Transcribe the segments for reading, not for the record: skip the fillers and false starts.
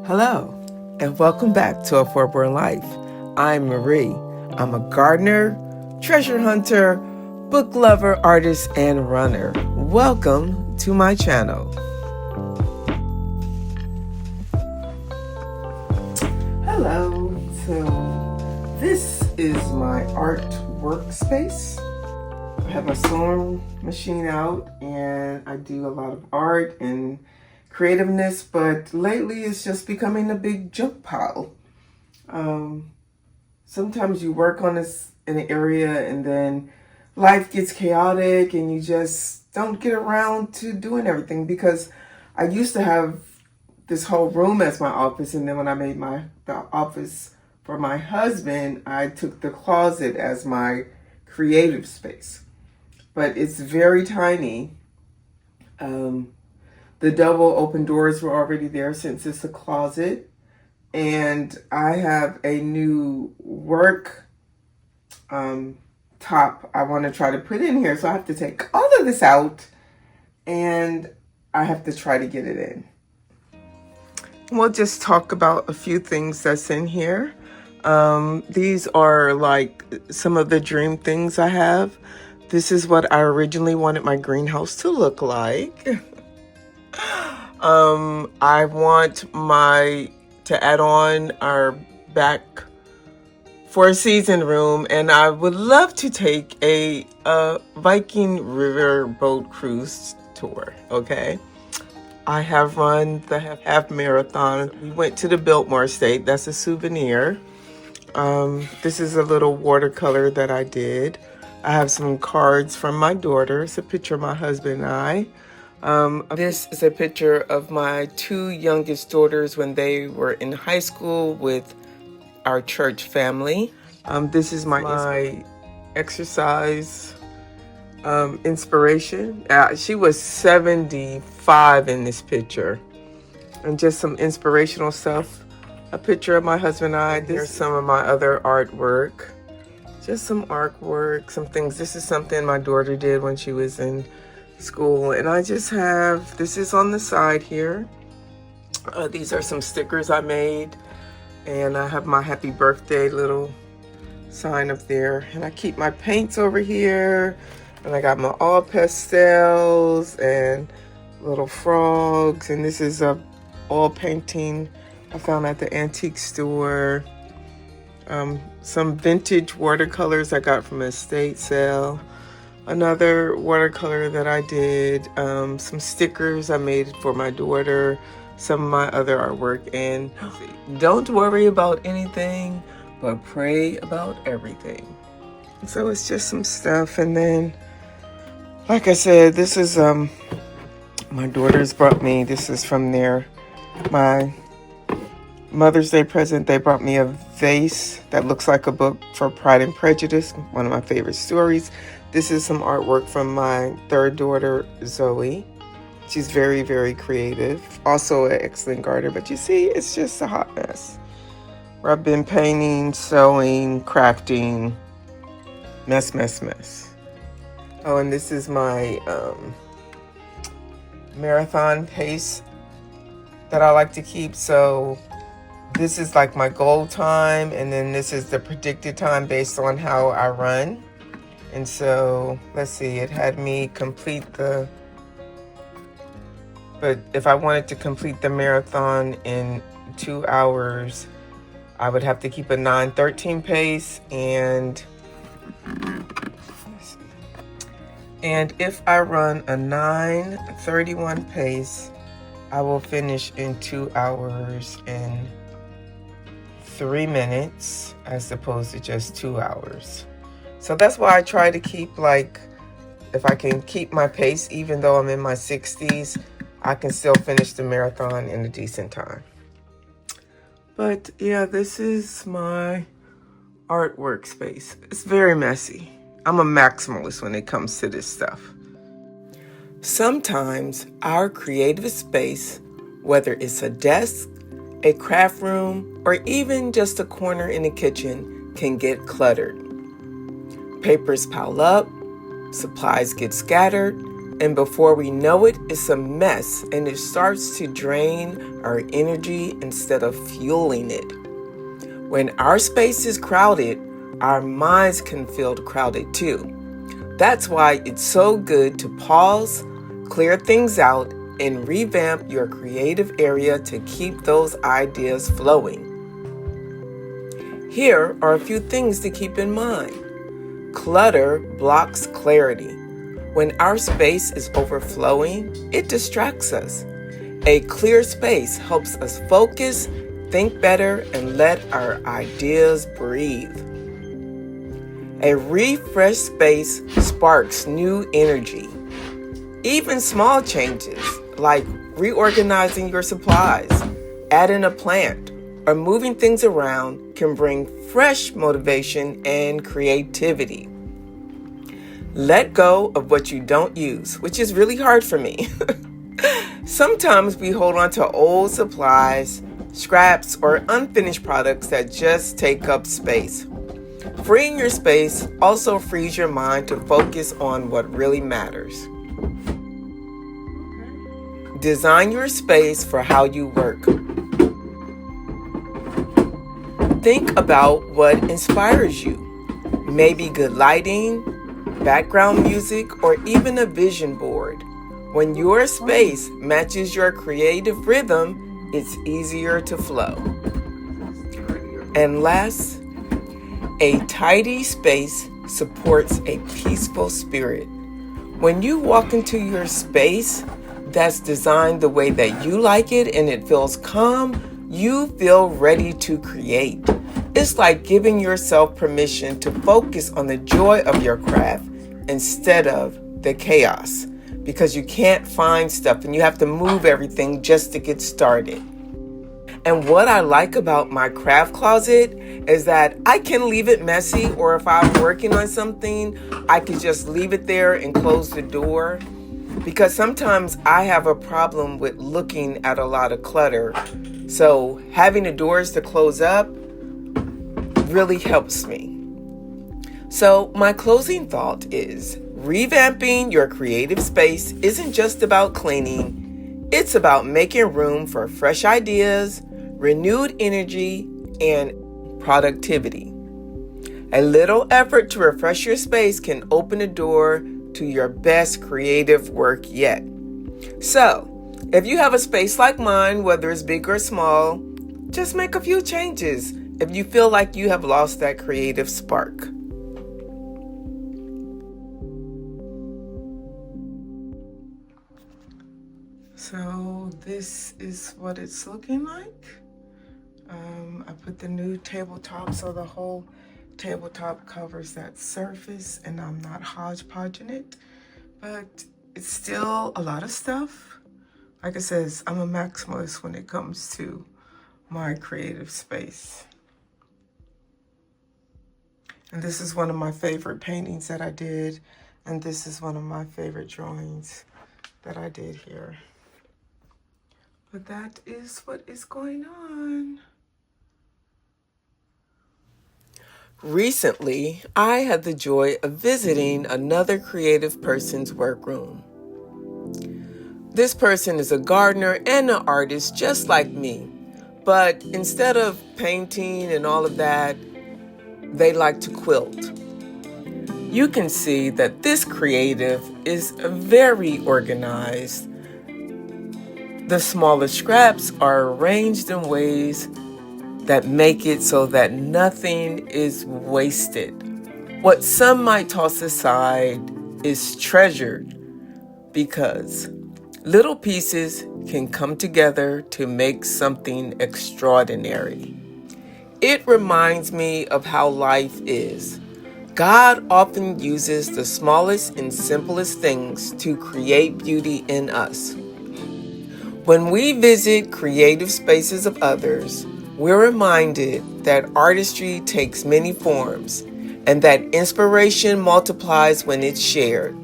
Hello, and welcome back to A Four-Born Life. I'm Marie. I'm a gardener, treasure hunter, book lover, artist, and runner. Welcome to my channel. Hello, so this is my art workspace. I have my sewing machine out and I do a lot of art and creativeness, but lately it's just becoming a big junk pile. Sometimes you work on this in an area and then life gets chaotic and you just don't get around to doing everything, because I used to have this whole room as my office, and then when I made the office for my husband, I took the closet as my creative space. But it's very tiny. The double open doors were already there since it's a closet. And I have a new work top I want to try to put in here. So I have to take all of this out and I have to try to get it in. We'll just talk about a few things that's in here. These are like some of the dream things I have. This is what I originally wanted my greenhouse to look like. I want to add on our back four season room, and I would love to take a Viking river boat cruise tour. Okay, I have run the half marathon. We went to the Biltmore State. That's a souvenir. This is a little watercolor that I did. I have some cards from my daughter. It's a picture of my husband and I. This is a picture of my two youngest daughters when they were in high school with our church family. This is my exercise inspiration. She was 75 in this picture. And just some inspirational stuff. A picture of my husband and I. Here's some of my other artwork. Just some artwork, some things. This is something my daughter did when she was in school. And I just have, this is on the side here. These are some stickers I made. And I have my happy birthday little sign up there. And I keep my paints over here. And I got my all pastels and little frogs. And this is a oil painting I found at the antique store. Some vintage watercolors I got from an estate sale. Another watercolor that I did. Some stickers I made for my daughter. Some of my other artwork. And don't worry about anything, but pray about everything. So it's just some stuff. And then, like I said, this is my daughters brought me. This is from my Mother's Day present. They brought me a vase that looks like a book for Pride and Prejudice, one of my favorite stories. This is some artwork from my third daughter, Zoe. She's very, very creative. Also an excellent gardener, but you see, it's just a hot mess. Where I've been painting, sewing, crafting, mess. Oh, and this is my marathon pace that I like to keep. So this is like my goal time, and then this is the predicted time based on how I run. And so, let's see, it had me complete but if I wanted to complete the marathon in 2 hours, I would have to keep a 9:13 pace, and if I run a 9:31 pace, I will finish in 2 hours and 3 minutes as opposed to just 2 hours. So that's why I try to keep, like, if I can keep my pace, even though I'm in my 60s, I can still finish the marathon in a decent time. But yeah, this is my art workspace. It's very messy. I'm a maximalist when it comes to this stuff. Sometimes our creative space, whether it's a desk, a craft room, or even just a corner in the kitchen, can get cluttered. Papers pile up, supplies get scattered, And before we know it, it's a mess and it starts to drain our energy instead of fueling it. When our space is crowded, our minds can feel crowded too. That's why it's so good to pause, clear things out, and revamp your creative area to keep those ideas flowing. Here are a few things to keep in mind. Clutter blocks clarity. When our space is overflowing, it distracts us. A clear space helps us focus, think better, and let our ideas breathe. A refreshed space sparks new energy. Even small changes, like reorganizing your supplies, adding a plant, or moving things around, can bring fresh motivation and creativity. Let go of what you don't use, which is really hard for me. Sometimes we hold on to old supplies, scraps, or unfinished products that just take up space. Freeing your space also frees your mind to focus on what really matters. Design your space for how you work. Think about what inspires you. Maybe good lighting, background music, or even a vision board. When your space matches your creative rhythm, it's easier to flow. And last, a tidy space supports a peaceful spirit. When you walk into your space that's designed the way that you like it and it feels calm, you feel ready to create. It's like giving yourself permission to focus on the joy of your craft instead of the chaos, because you can't find stuff and you have to move everything just to get started. And what I like about my craft closet is that I can leave it messy, or if I'm working on something, I can just leave it there and close the door, because sometimes I have a problem with looking at a lot of clutter. So having the doors to close up really helps me. So my closing thought is, revamping your creative space isn't just about cleaning. It's about making room for fresh ideas, renewed energy, and productivity. A little effort to refresh your space can open the door to your best creative work yet. So, if you have a space like mine, whether it's big or small, just make a few changes if you feel like you have lost that creative spark. So this is what it's looking like. I put the new tabletop so the whole tabletop covers that surface and I'm not hodgepodging it, but it's still a lot of stuff. Like I said, I'm a maximalist when it comes to my creative space. And this is one of my favorite paintings that I did, and this is one of my favorite drawings that I did here. But that is what is going on. Recently, I had the joy of visiting another creative person's workroom. This person is a gardener and an artist just like me, but instead of painting and all of that, they like to quilt. You can see that this creative is very organized. The smaller scraps are arranged in ways that make it so that nothing is wasted. What some might toss aside is treasured, because little pieces can come together to make something extraordinary. It reminds me of how life is. God often uses the smallest and simplest things to create beauty in us. When we visit creative spaces of others, we're reminded that artistry takes many forms and that inspiration multiplies when it's shared.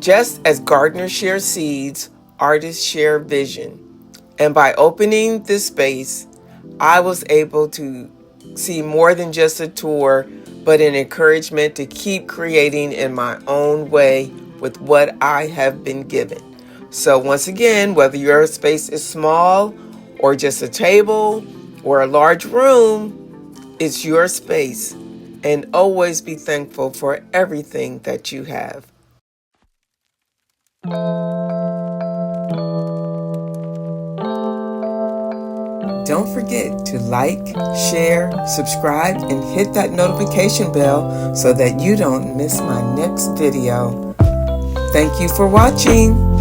Just as gardeners share seeds, artists share vision. And by opening this space, I was able to see more than just a tour, but an encouragement to keep creating in my own way with what I have been given. So once again, whether your space is small or just a table or a large room, it's your space. And always be thankful for everything that you have. Don't forget to like, share, subscribe, and hit that notification bell so that you don't miss my next video. Thank you for watching.